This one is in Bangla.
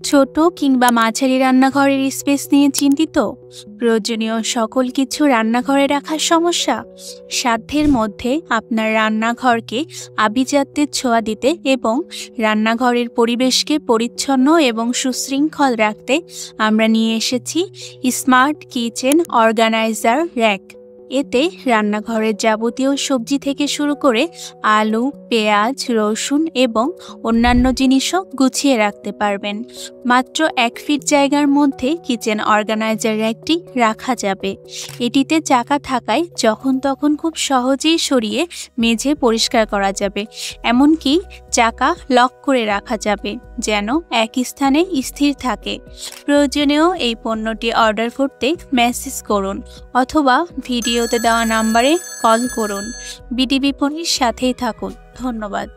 ছোট কিংবা মাঝারি রান্নাঘরের স্পেস নিয়ে চিন্তিত? প্রয়োজনীয় সকল কিছু রান্নাঘরে রাখার সমস্যা? সাধ্যের মধ্যে আপনার রান্নাঘরকে আভিজাত্যের ছোঁয়া দিতে এবং রান্নাঘরের পরিবেশকে পরিচ্ছন্ন এবং সুশৃঙ্খল রাখতে আমরা নিয়ে এসেছি স্মার্ট কিচেন অর্গানাইজার র্যাক। এতে রান্নাঘরের যাবতীয় সবজি থেকে শুরু করে আলু, পেঁয়াজ, রসুন এবং অন্যান্য জিনিসও গুছিয়ে রাখতে পারবেন। মাত্র 1 ফিট জায়গার মধ্যে কিচেন অর্গানাইজার র্যাকটি রাখা যাবে। এটিতে চাকা থাকায় যখন তখন খুব সহজেই সরিয়ে মেঝে পরিষ্কার করা যাবে। এমনকি চাকা লক করে রাখা যাবে যেন একই স্থানে স্থির থাকে। প্রয়োজনীয় এই পণ্যটি অর্ডার করতে মেসেজ করুন অথবা ভিডিওতে দেওয়া নাম্বারে কল করুন। বিডি বিপণীর সাথেই থাকুন। ধন্যবাদ।